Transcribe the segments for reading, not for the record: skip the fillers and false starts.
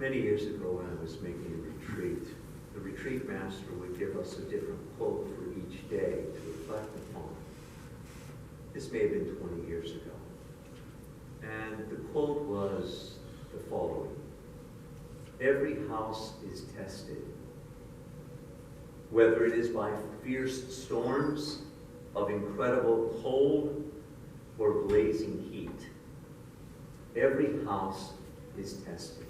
Many years ago when I was making a retreat, the retreat master would give us a different quote for each day to reflect upon. This may have been 20 years ago. And the quote was the following: "Every house is tested, whether it is by fierce storms of incredible cold or blazing heat. Every house is tested.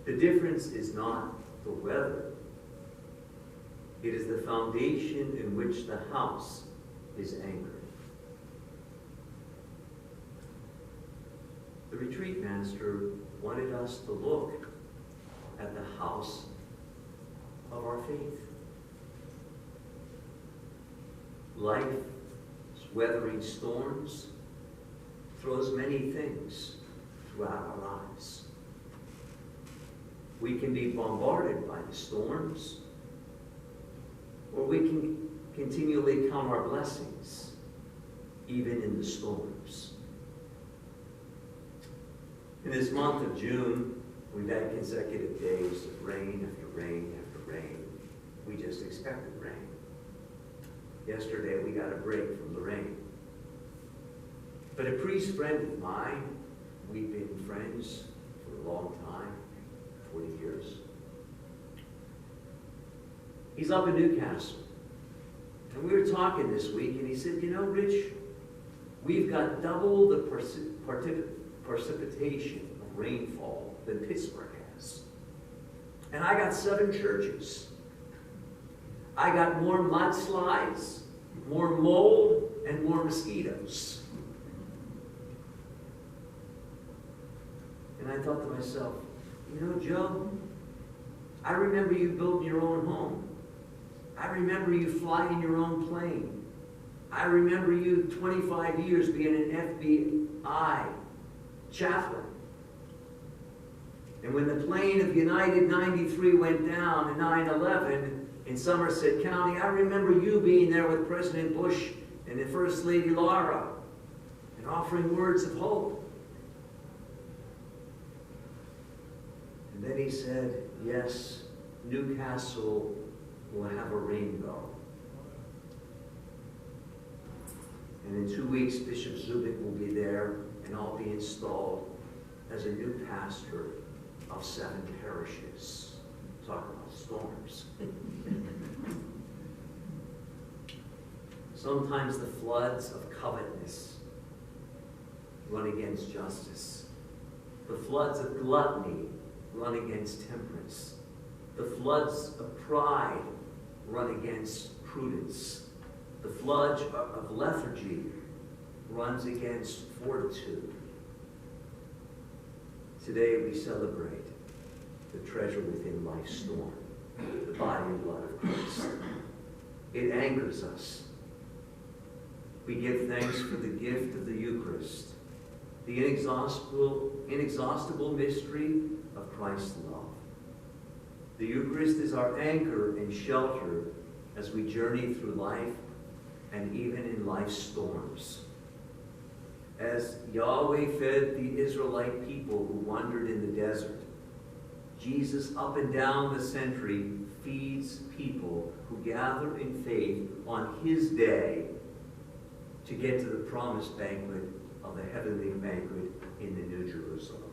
The difference is not the weather. It is the foundation in which the house is anchored." The retreat master wanted us to look at the house of our faith. Life's weathering storms throws many things throughout our lives. We can be bombarded by the storms, or we can continually count our blessings, even in the storms. In this month of June, we've had consecutive days of rain after rain after rain. We just expected rain. Yesterday, we got a break from the rain. But a priest friend of mine, we've been friends for a long time, 40 years. He's up in Newcastle. And we were talking this week, and he said, "You know, Rich, we've got double the precipitation of rainfall than Pittsburgh has. And I got 7 churches. I got more mudslides, more mold, and more mosquitoes." And I thought to myself, you know, Joe, I remember you building your own home. I remember you flying your own plane. I remember you 25 years being an FBI chaplain. And when the plane of United 93 went down in 9/11 in Somerset County, I remember you being there with President Bush and the First Lady Laura and offering words of hope. And then he said, yes, Newcastle will have a rainbow. And in 2 weeks, Bishop Zubik will be there, and I'll be installed as a new pastor of 7 parishes. Talk about storms. Sometimes the floods of covetousness run against justice. The floods of gluttony run against temperance. The floods of pride run against prudence. The flood of lethargy runs against fortitude. Today we celebrate the treasure within life's storm, the body and blood of Christ. It anchors us. We give thanks for the gift of the Eucharist, the inexhaustible mystery of Christ's love. The Eucharist is our anchor and shelter as we journey through life and even in life's storms. As Yahweh fed the Israelite people who wandered in the desert, Jesus, up and down the century, feeds people who gather in faith on his day to get to the promised banquet of the heavenly banquet in the New Jerusalem.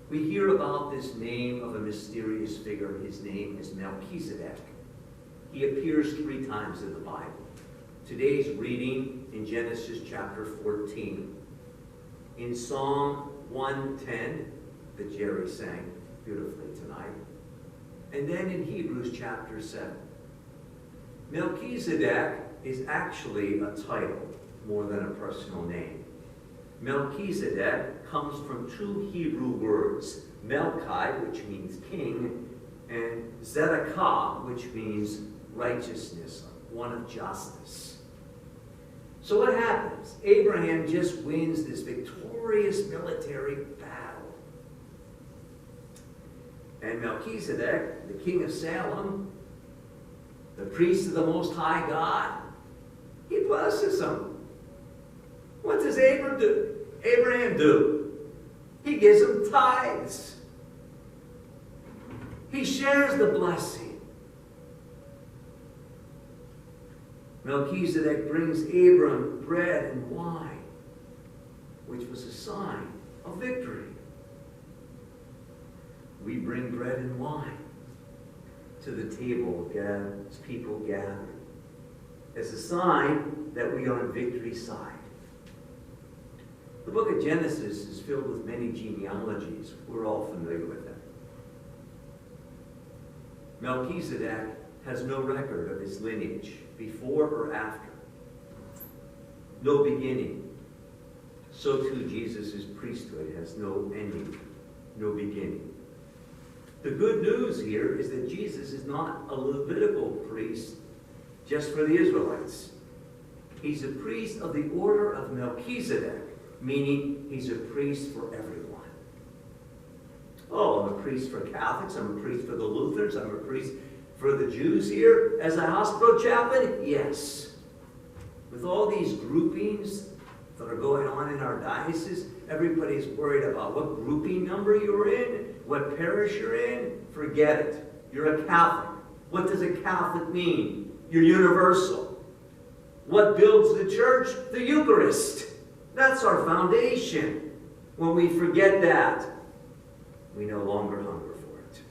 We hear about this name of a mysterious figure. His name is Melchizedek. He appears 3 times in the Bible. Today's reading in Genesis chapter 14. In Psalm 110, that Jerry sang beautifully tonight. And then in Hebrews chapter 7. Melchizedek is actually a title more than a personal name. Melchizedek comes from 2 Hebrew words, Melchi, which means king, and Zedekah, which means righteousness, one of justice. So what happens? Abraham just wins this victorious military battle. And Melchizedek, the king of Salem, the priest of the Most High God, he blesses him. What does Abraham do? He gives them tithes. He shares the blessing. Melchizedek brings Abram bread and wine, which was a sign of victory. We bring bread and wine to the table as people gather, as a sign that we are on victory's side. The book of Genesis is filled with many genealogies. We're all familiar with them. Melchizedek has no record of his lineage, before or after. No beginning. So too Jesus' priesthood has no ending, no beginning. The good news here is that Jesus is not a Levitical priest just for the Israelites. He's a priest of the order of Melchizedek, meaning he's a priest for everyone. Oh, I'm a priest for Catholics, I'm a priest for the Lutherans, I'm a priest for the Jews here as a hospital chaplain? Yes. With all these groupings that are going on in our diocese, everybody's worried about what grouping number you're in, what parish you're in. Forget it. You're a Catholic. What does a Catholic mean? You're universal. What builds the church? The Eucharist. That's our foundation. When we forget that, we no longer hunger for it.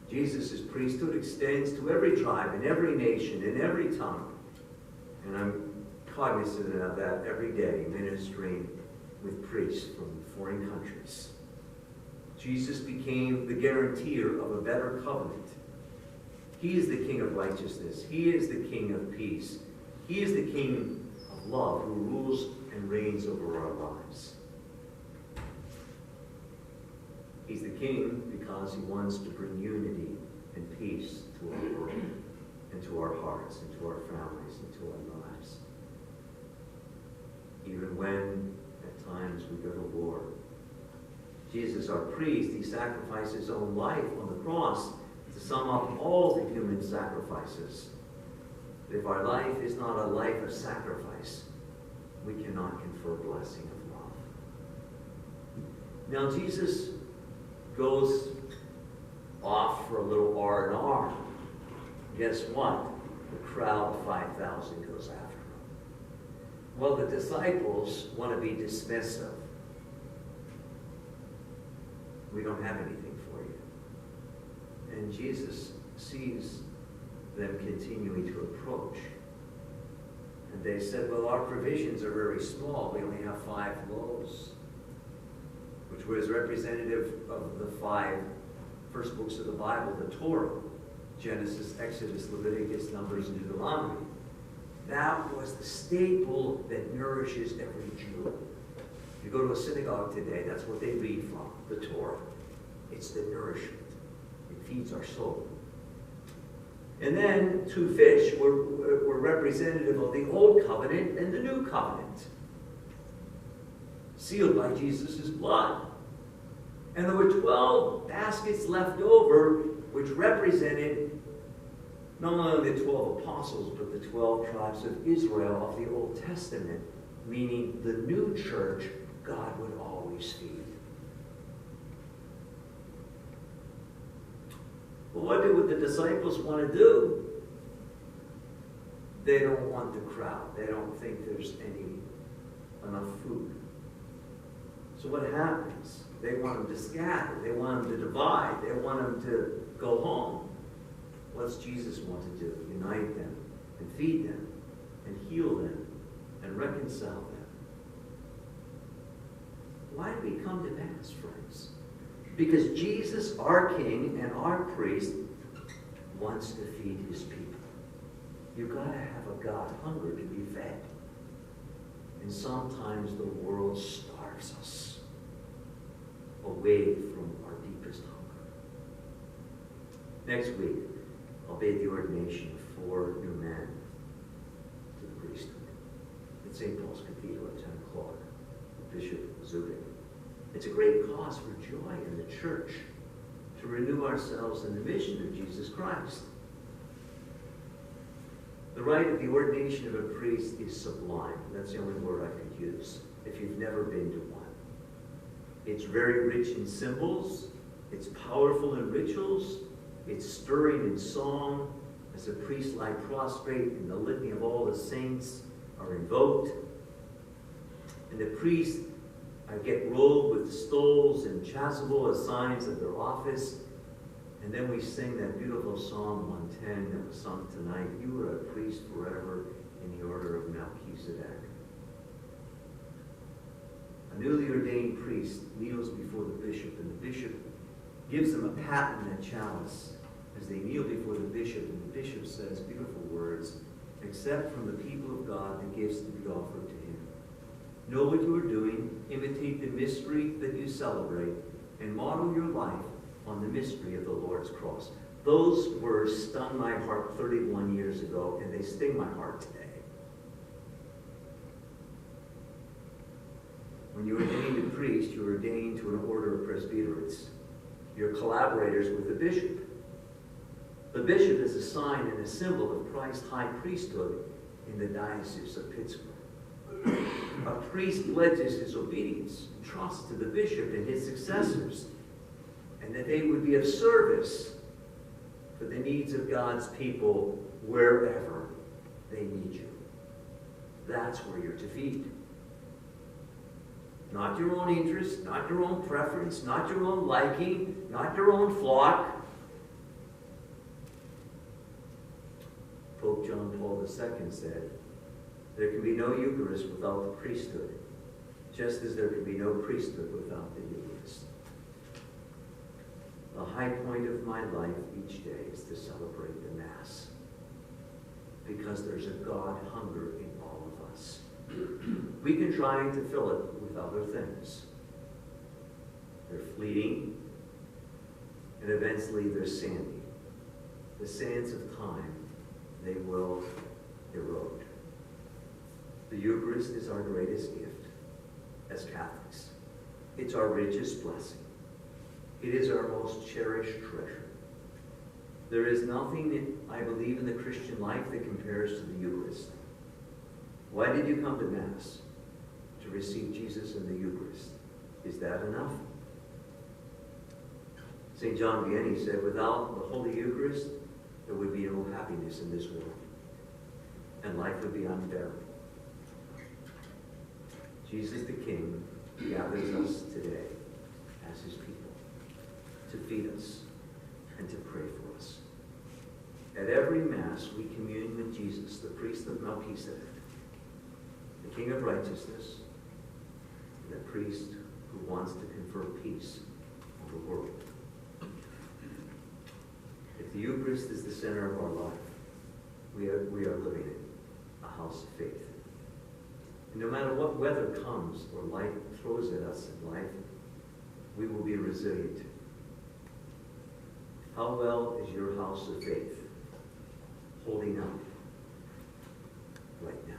Jesus' priesthood extends to every tribe, and every nation, and every tongue. And I'm cognizant of that every day, ministering with priests from foreign countries. Jesus became the guarantor of a better covenant. He is the King of righteousness. He is the King of peace. He is the King of love who rules and reigns over our lives. He's the King because he wants to bring unity and peace to our world, and to our hearts, and to our families, and to our lives. Even when, at times, we go to war. Jesus, our priest, he sacrificed his own life on the cross to sum up all the human sacrifices. But if our life is not a life of sacrifice, we cannot confer blessing of love. Now, Jesus goes off for a little R&R. Guess what? The crowd of 5,000 goes after him. Well, the disciples want to be dismissive. We don't have anything for you. And Jesus sees them continuing to approach. And they said, well, our provisions are very small. We only have 5 loaves, which was representative of the 5 first books of the Bible, the Torah: Genesis, Exodus, Leviticus, Numbers, and Deuteronomy. That was the staple that nourishes every Jew. If you go to a synagogue today, that's what they read from, the Torah. It's the nourishment. It feeds our soul. And then 2 fish were representative of the Old Covenant and the New Covenant, sealed by Jesus' blood. And there were 12 baskets left over, which represented not only the 12 apostles, but the 12 tribes of Israel of the Old Testament, meaning the new church God would always feed. Well, what do the disciples want to do? They don't want the crowd. They don't think there's enough food. So what happens? They want them to scatter. They want them to divide. They want them to go home. What's Jesus want to do? Unite them and feed them and heal them and reconcile them. Why do we come to Mass, friends? Because Jesus, our King and our priest, wants to feed his people. You've got to have a God hunger to be fed. And sometimes the world starves us away from our deepest hunger. Next week, I'll bid the ordination of 4 new men to the priesthood at St. Paul's Cathedral at 10 o'clock, Bishop Zubik. It's a great cause for joy in the church to renew ourselves in the mission of Jesus Christ. The rite of the ordination of a priest is sublime. That's the only word I could use. if you've never been to one. It's very rich in symbols. It's powerful in rituals. It's stirring in song as the priests lie prostrate and the litany of all the saints are invoked. And the priests get robed with stoles and chasuble as signs of their office. And then we sing that beautiful Psalm 110 that was sung tonight. You are a priest forever in the order of Melchizedek. A newly ordained priest kneels before the bishop, and the bishop gives them a pat in that chalice as they kneel before the bishop, and the bishop says beautiful words, accept from the people of God the gifts to be offered to him. Know what you are doing, imitate the mystery that you celebrate, and model your life on the mystery of the Lord's cross. Those words stung my heart 31 years ago, and they sting my heart today. When you ordain a priest, you are ordained to an order of presbyteries. You're collaborators with the bishop. The bishop is a sign and a symbol of Christ's high priesthood in the Diocese of Pittsburgh. A priest pledges his obedience and trust to the bishop and his successors, and that they would be of service for the needs of God's people wherever they need you. That's where you're to feed. Not your own interest, not your own preference, not your own liking, not your own flock. Pope John Paul II said, there can be no Eucharist without the priesthood, just as there can be no priesthood without the Eucharist. The high point of my life each day is to celebrate the Mass, because there's a God hunger in all of us. We can try to fill it with other things. They're fleeting, and eventually they're sandy. The sands of time, they will erode. The Eucharist is our greatest gift as Catholics. It's our richest blessing. It is our most cherished treasure. There is nothing, I believe, in the Christian life that compares to the Eucharist. Why did you come to Mass? To receive Jesus in the Eucharist. Is that enough? St. John Vianney said, without the Holy Eucharist, there would be no happiness in this world, and life would be unbearable. Jesus the King gathers us today as his people to feed us and to pray for us. At every Mass, we commune with Jesus, the priest of Melchizedek, the King of righteousness, and the priest who wants to confer peace on the world. If the Eucharist is the center of our life, we are living in a house of faith. And no matter what weather comes or life throws at us in life, we will be resilient. How well is your house of faith holding up right now?